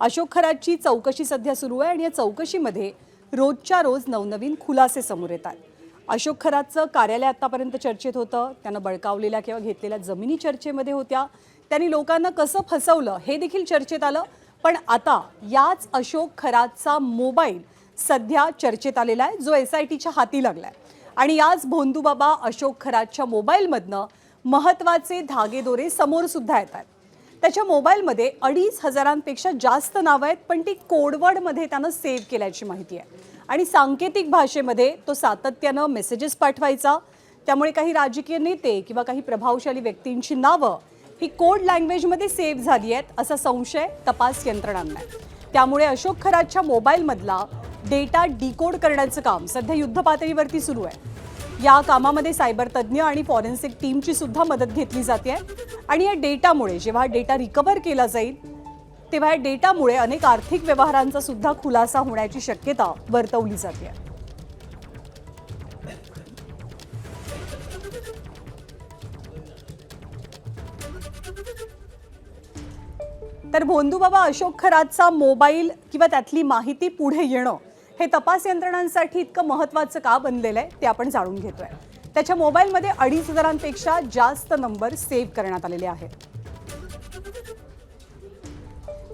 अशोक खरातची चौकशी सध्या सुरू आहे आणि या चौकशीमध्ये रोजच्या रोज नवनवीन खुलासे समोर येतात। अशोक खरातचं कार्यालय आतापर्यंत चर्चेत होतं, त्यानं बळकावलेल्या किंवा घेतलेल्या जमिनी चर्चेमध्ये होत्या, त्यांनी लोकांना कसं फसवलं हे देखील चर्चेत आलं। पण आता याच अशोक खरातचा मोबाईल सध्या चर्चेत आलेला आहे, जो SITच्या हाती लागलाय आणि याच भोंदूबाबा अशोक खरातच्या मोबाईलमधनं महत्त्वाचे धागेदोरे समोर सुद्धा येतात। त्याच्या मोबाईलमध्ये 2,500पेक्षा जास्त नावं आहेत, पण ती कोडवर्डमध्ये त्यानं सेव्ह केल्याची माहिती आहे आणि सांकेतिक भाषेमध्ये तो सातत्यानं मेसेजेस पाठवायचा। त्यामुळे काही राजकीय नेते किंवा काही प्रभावशाली व्यक्तींची नावं ही कोड लँग्वेजमध्ये सेव्ह झाली आहेत असा संशय तपास यंत्रणांना आहे। त्यामुळे अशोक खरातच्या मोबाईलमधला डेटा डिकोड करण्याचं काम सध्या युद्धपातळीवरती सुरू आहे। या कामामध्ये सायबर तज्ञ आणि फॉरेन्सिक टीमची सुद्धा मदत घेतली जाते आणि या डेटामुळे जेव्हा डेटा रिकव्हर केला जाईल तेव्हा या डेटामुळे अनेक आर्थिक व्यवहारांचा सुद्धा खुलासा होण्याची शक्यता वर्तवली जाते। तर भोंदूबाबा अशोक खरातचा मोबाईल किंवा त्यातली माहिती पुढे येणं हे तपास यंत्रणांसाठी इतकं महत्त्वाचं का बनलेलं आहे ते आपण जाणून घेतोय। त्याच्या मोबाईलमध्ये 2,500पेक्षा जास्त नंबर सेव्ह करण्यात आलेले आहेत।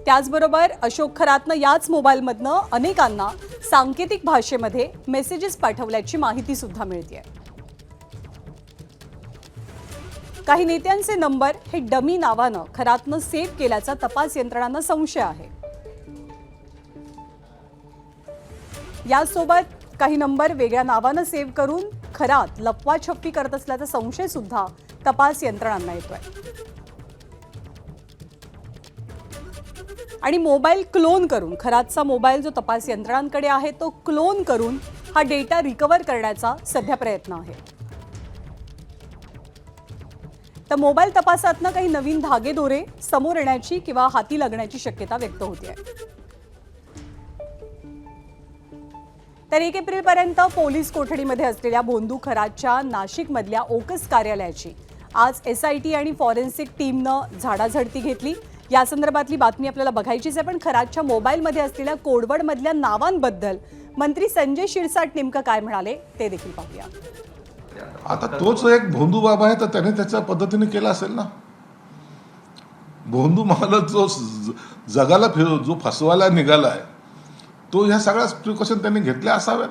त्याचबरोबर अशोक खरातनं याच मोबाईलमधनं अनेकांना सांकेतिक भाषेमध्ये मेसेजेस पाठवल्याची माहिती सुद्धा मिळते। काही नेत्यांचे नंबर हे डमी नावानं खरातनं सेव्ह केल्याचा तपास यंत्रणांना संशय आहे। यासोबत काही नंबर वेगळ्या नावानं सेव्ह करून खरात लपवाछपवी करत असल्याचा संशय सुद्धा तपास यंत्रणांना येतोय आणि मोबाईल क्लोन करून खरातचा मोबाईल जो तपास यंत्रणांकडे आहे तो क्लोन करून हा डेटा रिकव्हर करण्याचा सध्या प्रयत्न आहे। तर मोबाईल तपासातनं काही नवीन धागेदोरे समोर येण्याची किंवा हाती लागण्याची शक्यता व्यक्त होते। तर 1 एप्रिलपर्यंत पोलीस कोठडीमध्ये असलेल्या भोंदू खरातच्या नाशिकमधल्या ओकस कार्यालयाची आज SIT आणि फॉरेन्सिक टीमनं झाडाझडती घेतली। या संदर्भातली बातमी आपल्याला बघायचीच आहे, पण खरातच्या मोबाईलमध्ये असलेल्या कोडवर्डमधल्या नावांबद्दल मंत्री संजय शिरसाट नेमकं काय म्हणाले ते देखील पाहूया। आता तोच एक भोंदू बाबा आहे, तर त्याने त्याच्या पद्धतीने केला असेल ना। भोंदू मला जो जगाला जो फसवायला निघाला आहे तो ह्या सगळ्या प्रिकॉशन त्यांनी घेतल्या असाव्यात,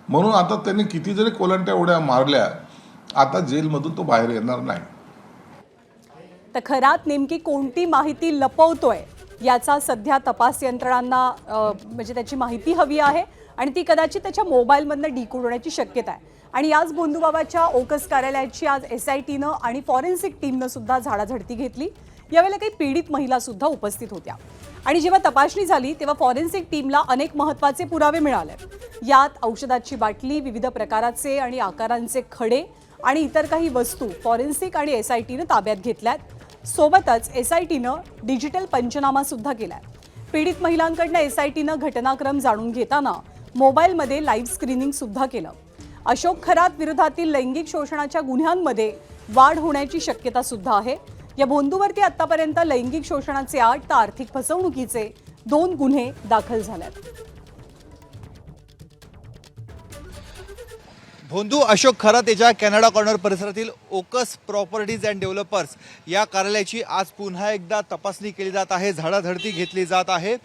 म्हणून आता त्यांनी किती जरी कोलंट्या उड्या मारल्या आता जेलमधून तो बाहेर येणार नाही। तर खरात नेमकी कोणती माहिती लपवतोय याचा सध्या तपास यंत्रणांना म्हणजे त्याची माहिती हवी आहे आणि ती कदाचित त्याच्या मोबाईलमधनं डिकोड होण्याची शक्यता आहे। आणि याच भोंदूबाबाच्या ओकस कार्यालयाची आज SITनं आणि फॉरेन्सिक टीमनं सुद्धा झाडाझडती घेतली। यावेळेला काही पीडित महिला सुद्धा उपस्थित होत्या आणि जेव्हा तपासणी झाली तेव्हा फॉरेन्सिक टीमला अनेक महत्त्वाचे पुरावे मिळाले। यात औषधाची बाटली, विविध प्रकाराचे आणि आकारांचे खडे आणि इतर काही वस्तू फॉरेन्सिक आणि SITनं ताब्यात घेतल्यात। सोबतच SITनं डिजिटल पंचनामा सुद्धा केलाय। पीडित महिलांकडून SITनं घटनाक्रम जाणून घेताना मोबाईलमध्ये लाईव्ह स्क्रीनिंग सुद्धा केलं। अशोक खरात विरोधातील लैंगिक शोषणाच्या गुन्ह्यांमध्ये वाढ होण्याची शक्यता सुद्धा आहे। या भोंदूवरती आतापर्यंत लैंगिक शोषणाचे 8 तर आर्थिक फसवणुकीचे 2 गुन्हे दाखल झालेत। भोंदू अशोक खरात याच्या कॅनडा कॉर्नर परिसरातील ओकस प्रॉपर्टीज अँड डेव्हलपर्स या कार्यालयाची आज पुन्हा एकदा तपासणी केली जात आहे, झाडाझडती घेतली जात आहे।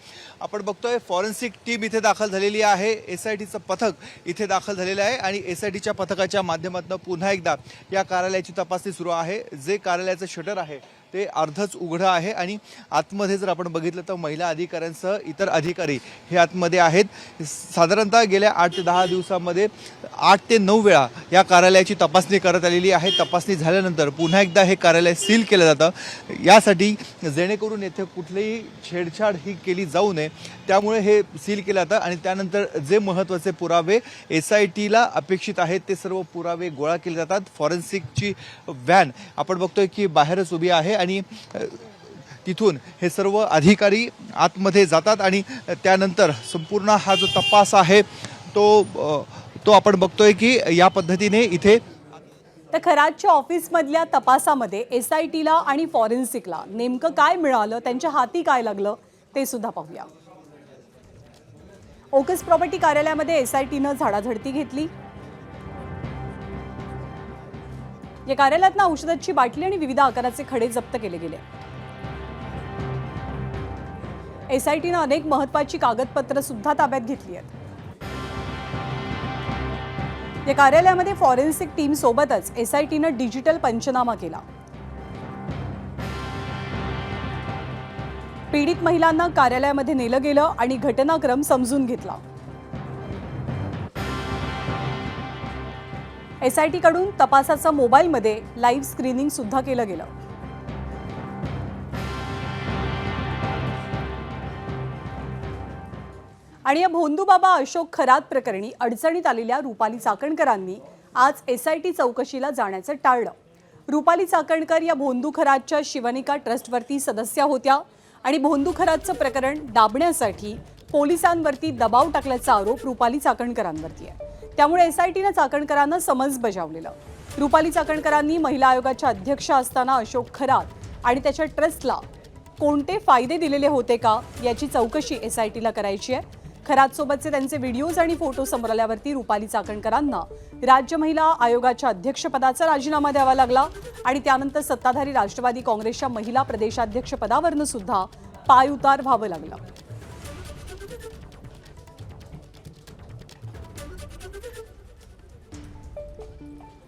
आपण बघतोय फॉरेन्सिक टीम इथे दाखल झालेली आहे, SITचं पथक इथे दाखल झालेलं आहे आणि SITच्या पथकाच्या माध्यमातून पुन्हा एकदा या कार्यालयाची तपासणी सुरू आहे। जे कार्यालयाचं शटर आहे ते अर्धच उघडं आहे आणि आतमध्ये जर आपण बघितलं तर महिला अधिकाऱ्यांसह इतर अधिकारी हे आतमध्ये आहेत। साधारणतः गेल्या 8 ते 10 दिवसांमध्ये 8 ते 9 वेळा या कार्यालयाची तपासणी करत आलेली आहे। तपासणी झाल्यानंतर पुन्हा एकदा हे कार्यालय सील केलं जातं, यासाठी जेणेकरून येथे कुठलीही छेडछाड ही केली जाऊ नये, त्यामुळे हे सील केलं जातं आणि त्यानंतर जे महत्त्वाचे पुरावे SITला अपेक्षित आहेत ते सर्व पुरावे गोळा केले जातात। फॉरेन्सिकची व्हॅन आपण बघतोय की बाहेरच उभी आहे आणि तिथून हे सर्व अधिकारी आतमध्ये जातात आणि त्यानंतर संपूर्ण हा जो तपास आहे तो आपण बघतोय की या पद्धतीने इथे तर खरातच्या ऑफिसमधल्या तपासामध्ये SITला आणि फॉरेन्सिकला नेमकं काय मिळालं, त्यांच्या हाती काय लागलं ते सुद्धा पाहूया. ओकस प्रॉपर्टी कार्यालयामध्ये एसआयटीनं झाडाझडती घेतली. या कार्यालयातनं औषधाची बाटली आणि विविध आकाराचे खडे जप्त केले गेले. एसआयटीनं अनेक महत्त्वाची कागदपत्र सुद्धा ताब्यात घेतली आहेत. या कार्यालयामध्ये फॉरेन्सिक टीम सोबतच एसआयटीनं डिजिटल पंचनामा केला. पीडित महिलांना कार्यालयामध्ये नेलं गेलं आणि घटनाक्रम समजून घेतला. एसआयटी कडून तपासाचं मोबाईलमध्ये लाईव्ह स्क्रीनिंग सुद्धा केलं गेलं. आणि या भोंदूबाबा अशोक खरात प्रकरणी अडचणीत आलेल्या रुपाली चाकणकरांनी आज एसआयटी चौकशीला जाण्याचं टाळलं. रुपाली चाकणकर या भोंदू खरातच्या शिवनिका ट्रस्टवरती सदस्य होत्या आणि भोंदू खरातचं प्रकरण दाबण्यासाठी पोलिसांवरती दबाव टाकल्याचा आरोप रुपाली चाकणकरांवरती आहे. त्यामुळे एसआयटीनं चाकणकरांना समन्स बजावलेलं. रुपाली चाकणकरांनी महिला आयोगाच्या अध्यक्ष असताना अशोक खरात आणि त्याच्या ट्रस्टला कोणते फायदे दिलेले होते का याची चौकशी एसआयटीला करायची आहे. खरातसोबतचे त्यांचे व्हिडिओज आणि फोटो समोर आल्यावरती रुपाली चाकणकरांना राज्य महिला आयोगाच्या अध्यक्षपदाचा राजीनामा द्यावा लागला आणि त्यानंतर सत्ताधारी राष्ट्रवादी काँग्रेसच्या महिला प्रदेशाध्यक्ष पदावरनं सुद्धा पायउतार व्हावं लागलं.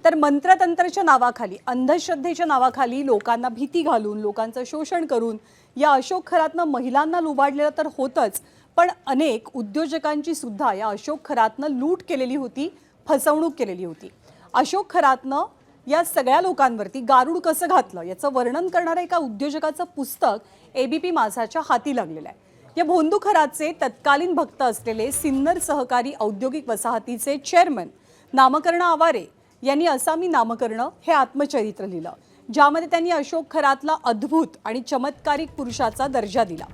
तर मंत्रतंत्रच्या नावाखाली, अंधश्रद्धेच्या नावाखाली लोकांना भीती घालून, लोकांचं शोषण करून या अशोक खरातनं महिलांना लुबाडलेलं तर होतच, पण अनेक उद्योजकांची सुद्धा या अशोक खरातनं लूट केलेली होती, फसवणूक केलेली होती. अशोक खरातनं या सगळ्या लोकांवरती गारुड कसं घातलं याचं वर्णन करणारं एका उद्योजकाचं पुस्तक एबीपी माझाच्या हाती लागलेलं आहे. या भोंदू खरातचे तत्कालीन भक्त असलेले सिन्नर सहकारी औद्योगिक वसाहतीचे चेअरमन नामकर्ण आवारे यांनी असामी नामकर्ण हे आत्मचरित्र लिहिलं, ज्यामध्ये त्यांनी अशोक खरातला अद्भुत आणि चमत्कारिक पुरुषाचा दर्जा दिला.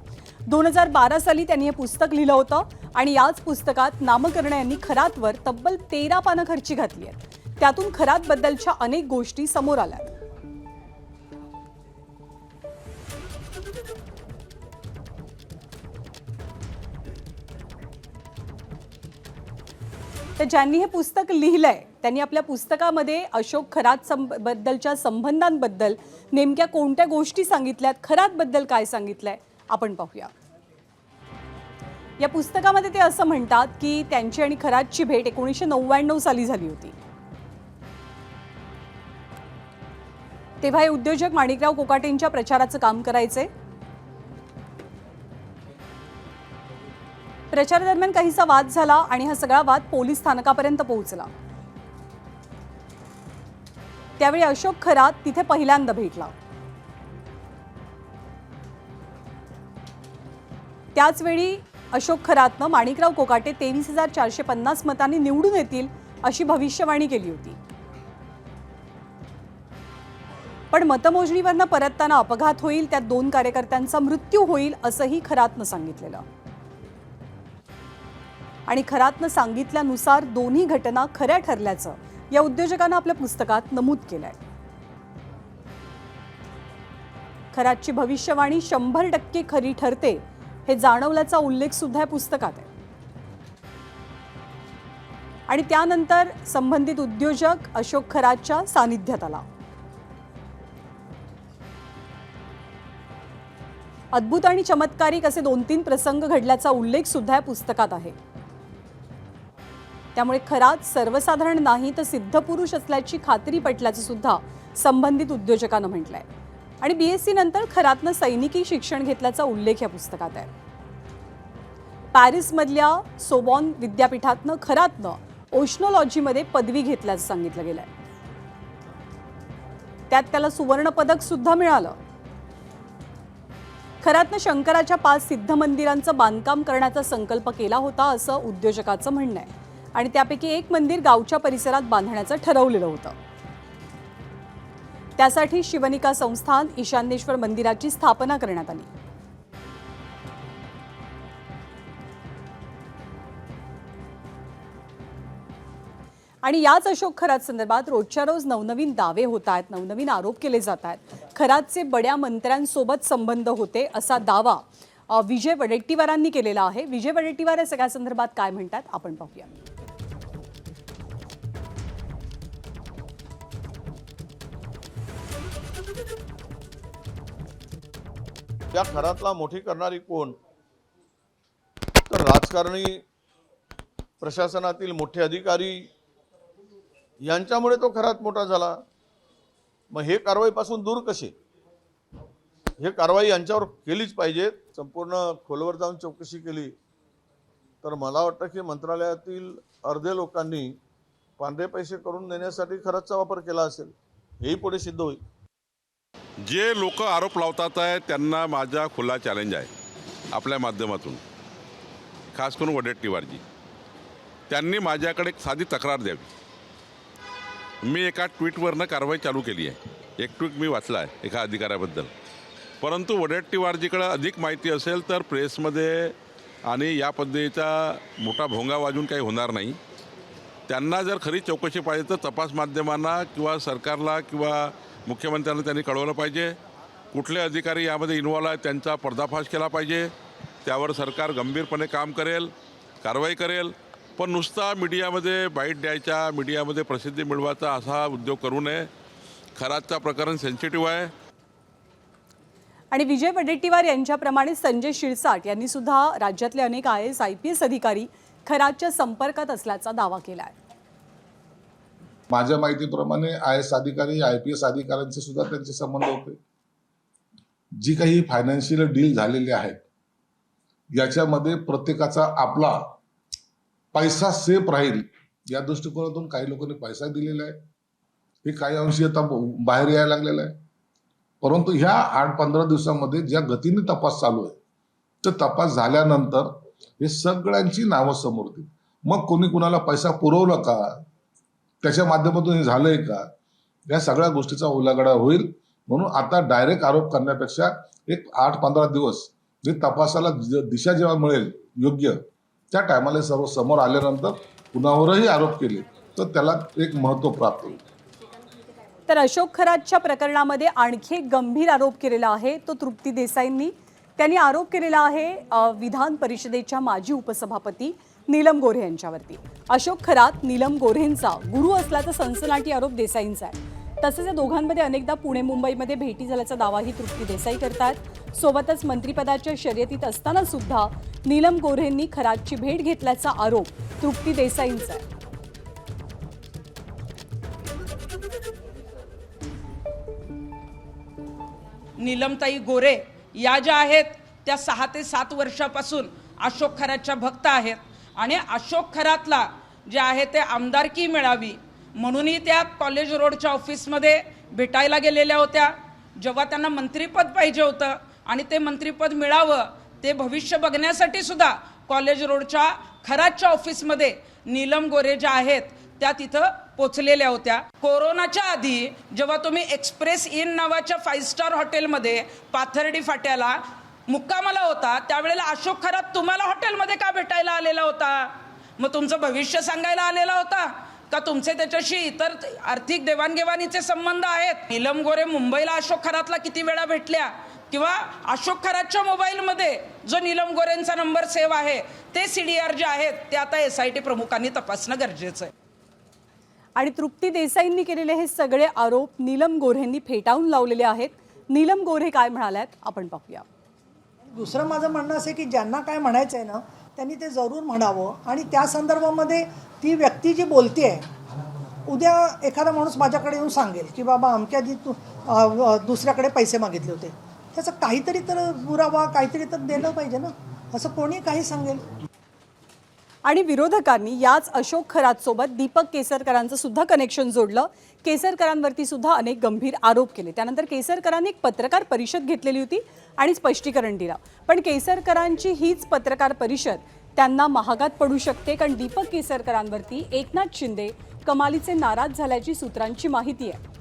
2012 साली त्यांनी हे पुस्तक लिहिलं होतं आणि याच पुस्तकात नामकर्ण यांनी खरातवर तब्बल 13 पानं खर्ची घातली आहेत. त्यातून खरातबद्दलच्या अनेक गोष्टी समोर आल्यात. तर ज्यांनी हे पुस्तक लिहिलंय त्यांनी आपल्या पुस्तकामध्ये अशोक खरात बद्दलच्या संबंधांबद्दल नेमक्या कोणत्या गोष्टी सांगितल्यात, खरातबद्दल काय सांगितलंय आपण पाहूया. या पुस्तकामध्ये ते असं म्हणतात की त्यांची आणि खरातची भेट 1999 साली झाली होती. तेव्हा हे उद्योजक माणिकराव कोकाटेंच्या प्रचाराचं काम करायचे. प्रचारादरम्यान काहीसा वाद झाला आणि हा सगळा वाद पोलीस स्थानकापर्यंत पोहोचला. त्यावेळी अशोक खरात तिथे पहिल्यांदा भेटला. त्याचवेळी अशोक खरातनं माणिकराव कोकाटे 23,450 मतांनी निवडून येतील अशी भविष्यवाणी केली होती. पण मतमोजणीवरनं परतताना अपघात होईल, त्यात 2 कार्यकर्त्यांचा मृत्यू होईल असंही खरातनं सांगितलेलं. आणि खरातनं सांगितल्यानुसार दोन्ही घटना खऱ्या ठरल्याचं या उद्योजकानं आपल्या पुस्तकात नमूद केलंय. खरातची भविष्यवाणी 100% खरी ठरते हे जाणवल्याचा उल्लेख सुद्धा या पुस्तकात आहे. आणि त्यानंतर संबंधित उद्योजक अशोक खरातच्या सानिध्यात आला. अद्भुत आणि चमत्कारिक असे 2-3 प्रसंग घडल्याचा उल्लेख सुद्धा या पुस्तकात आहे. त्यामुळे खरात सर्वसाधारण नाही तर सिद्धपुरुष असल्याची खात्री पटल्याचं सुद्धा संबंधित उद्योजकानं म्हटलंय. आणि बीएससी नंतर खरातनं सैनिकी शिक्षण घेतल्याचा उल्लेख या पुस्तकात आहे. पॅरिसमधल्या सोबॉन विद्यापीठातनं खरातनं ओशनॉलॉजीमध्ये पदवी घेतल्याचं सांगितलं गेलंय. त्यात त्याला सुवर्ण पदक सुद्धा मिळालं. खरातनं शंकराच्या 5 सिद्ध मंदिरांचं बांधकाम करण्याचा संकल्प केला होता असं उद्योजकाचं म्हणणं आहे. आणि त्यापैकी एक मंदिर गावच्या परिसरात बांधण्याचं ठरवलेलं होतं. त्यासाठी शिवनिका संस्थान ईशान्येश्वर मंदिराची स्थापना करण्यात आली. आणि याच अशोक खरात संदर्भात रोजच्या रोज नवनवीन दावे होत आहेत, नवनवीन आरोप केले जात आहेत. खरातचे बड्या मंत्र्यांसोबत संबंध होते असा दावा विजय वडेट्टीवारांनी केलेला आहे. विजय वडेट्टीवार या सगळ्या संदर्भात काय म्हणतात आपण पाहूया. या खरातला मोठी करणारी कोण, तर राजकारणी, प्रशासनातील मोठे अधिकारी यांच्यामुळे तो खरात मोठा झाला. मग हे कारवाईपासून दूर कसे? हे कारवाई यांच्यावर केलीच पाहिजे. संपूर्ण खोलवर जाऊन चौकशी केली तर मला वाटतं की मंत्रालयातील अर्धे लोकांनी पांढरे पैसे करून देण्यासाठी खरातचा वापर केला असेल, हेही पुढे सिद्ध होईल. जे लोक आरोप लावतात आहे त्यांना माझा खुला चॅलेंज आहे आपल्या माध्यमातून, खास करून वडेट्टीवारजी. त्यांनी माझ्याकडे एक साधी तक्रार द्यावी. मी एका ट्विटवरनं कारवाई चालू केली आहे. एक ट्विट मी वाचला आहे एका अधिकाऱ्याबद्दल. परंतु वडेट्टीवारजीकडे अधिक माहिती असेल तर प्रेसमध्ये आणि या पद्धतीचा मोठा भोंगा वाजून काही होणार नाही. त्यांना जर खरी चौकशी पाहिजे तर तपास माध्यमांना किंवा सरकारला किंवा मुख्यमंत्र्यांना त्यांनी कळवलं पाहिजे. कुठले अधिकारी यामध्ये इन्व्हॉल्व आहेत त्यांचा पर्दाफाश केला पाहिजे. त्यावर सरकार गंभीरपणे काम करेल, कारवाई करेल. पण नुसता मीडियामध्ये बाईट द्यायचा, मीडियामध्ये प्रसिद्धी मिळवायचा असा उद्योग करू नये. खरातचा प्रकरण सेन्सिटिव्ह आहे. आणि विजय वडेट्टीवार यांच्याप्रमाणे संजय शिरसाट यांनी सुद्धा राज्यातले अनेक IAS IPS अधिकारी खरातच्या संपर्कात असल्याचा दावा केला आहे. माझ्या माहितीप्रमाणे IAS अधिकारी, IPS अधिकाऱ्यांचे सुद्धा त्यांचे संबंध होते. जी काही फायनान्शियल डील झालेली आहेत याच्यामध्ये प्रत्येकाचा आपला पैसा सेफ राहील या दृष्टिकोनातून काही लोकांनी पैसा दिलेला आहे. हे काही अंशी आता बाहेर यायला लागलेलं आहे. परंतु ह्या 8-15 दिवसामध्ये ज्या गतीने तपास चालू आहे तर तपास झाल्यानंतर हे सगळ्यांची नावं समोर येतील. मग कोणी कुणाला पैसा पुरवला का, त्याच्या माध्यमातून हे झालंय का, या सगळ्या गोष्टीचा उलगडा होईल. म्हणून आता डायरेक्ट आरोप करण्यापेक्षा एक 8-15 दिवस जे तपासाला दिशा जेव्हा मिळेल योग्य त्या टायमाला सर्व समोर आल्यानंतर कुणावरही आरोप केले तर त्याला एक महत्त्व प्राप्त होईल. तर अशोक खरातच्या प्रकरणामध्ये आणखी एक गंभीर आरोप केलेला आहे तो तृप्ती देसाईंनी. त्यांनी आरोप केलेला आहे विधान परिषदेच्या माजी उपसभापती नीलम गोऱ्हे यांच्यावरती. अशोक खरात नीलम गोऱ्हेंचा गुरु असल्याचा सनसनाटी आरोप देसाईंचा आहे. तसेच या दोघांमध्ये अनेकदा पुणे मुंबईमध्ये भेटी झाल्याचा दावाही तृप्ती देसाई करतात. सोबतच मंत्रिपदाच्या शर्यतीत असताना सुद्धा नीलम गोऱ्हेंनी खरातची भेट घेतल्याचा आरोप तृप्ती देसाईंचा आहे. नीलमताई गोरे या ज्या आहेत त्या 6 ते 7 वर्षापासून अशोक खरातच्या भक्त आहेत आणि अशोक खरातला जे आहे ते आमदारकी मिळावी म्हणूनही त्या कॉलेज रोडच्या ऑफिसमध्ये भेटायला गेलेल्या होत्या. जेव्हा त्यांना मंत्रिपद पाहिजे होतं आणि ते मंत्रिपद मिळावं ते भविष्य बघण्यासाठी सुद्धा कॉलेज रोडच्या खरातच्या ऑफिसमध्ये नीलम गोरे ज्या आहेत त्या तिथं पोचलेल्या होत्या. कोरोनाच्या आधी जेव्हा तुम्ही एक्सप्रेस इन नावाच्या 5 स्टार हॉटेलमध्ये पाथर्डी फाट्याला मुक्कामाला होता त्यावेळेला अशोक खरात तुम्हाला हॉटेलमध्ये का भेटायला आलेला होता? मग तुमचं भविष्य सांगायला आलेला होता का तुमचे त्याच्याशी इतर आर्थिक देवाणघेवाणीचे संबंध आहेत? नीलम गोरे मुंबईला अशोक खरातला किती वेळा भेटल्या किंवा अशोक खरातच्या मोबाईलमध्ये जो नीलम गोरेंचा नंबर सेव्ह आहे ते CDR जे आहेत ते आता SIT प्रमुखांनी तपासणं गरजेचं आहे. आणि तृप्ती देसाईंनी केलेले हे सगळे आरोप नीलम गोऱ्हेंनी फेटाळून लावलेले आहेत. नीलम गोऱ्हे काय म्हणाल्यात आपण पाहूया. दुसरं माझं म्हणणं असं आहे की ज्यांना काय म्हणायचं आहे ना त्यांनी ते जरूर म्हणावं. आणि त्या संदर्भामध्ये ती व्यक्ती जी बोलते आहे उद्या एखादा माणूस माझ्याकडे येऊन सांगेल की बाबा अमक्या जी दुसऱ्याकडे पैसे मागितले होते त्याचं काहीतरी तर पुरावा काहीतरी तर दिलं पाहिजे ना. असं कोणी काही सांगेल. आणि विरोधकांनी याच अशोक खरात सोबत दीपक केसरकरांचं सुद्धा कनेक्शन जोडलं. केसरकरांवरती सुद्धा अनेक गंभीर आरोप केले. त्यानंतर केसरकरांनी एक पत्रकार परिषद घेतलेली होती आणि स्पष्टीकरण दिलं. पण केसरकरांची हीच पत्रकार परिषद त्यांना महागात पडू शकते कारण दीपक केसरकरांवरती एकनाथ शिंदे कमालीचे नाराज झाल्याची सूत्रांची माहिती आहे.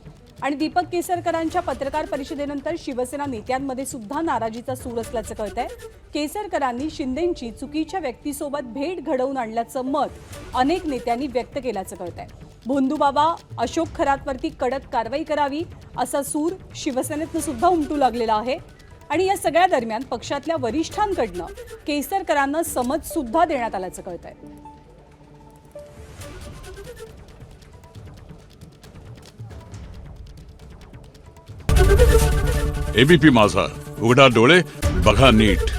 आणि दीपक केसरकरांच्या पत्रकार परिषदेनंतर शिवसेना नेत्यांमध्ये सुद्धा नाराजीचा सूर असल्याचं कळतंय. केसरकरांनी शिंदेंची चुकीच्या व्यक्तीसोबत भेट घडवून आणल्याचं मत अनेक नेत्यांनी व्यक्त केल्याचं कळतंय. भोंदूबाबा अशोक खरातवरती कडक कारवाई करावी असा सूर शिवसेनेतनं सुद्धा उमटू लागलेला आहे. आणि या सगळ्या दरम्यान पक्षातल्या वरिष्ठांकडनं केसरकरांना समज सुद्धा देण्यात आल्याचं कळतंय. एबीपी माझा, उघडा डोळे बघा नीट.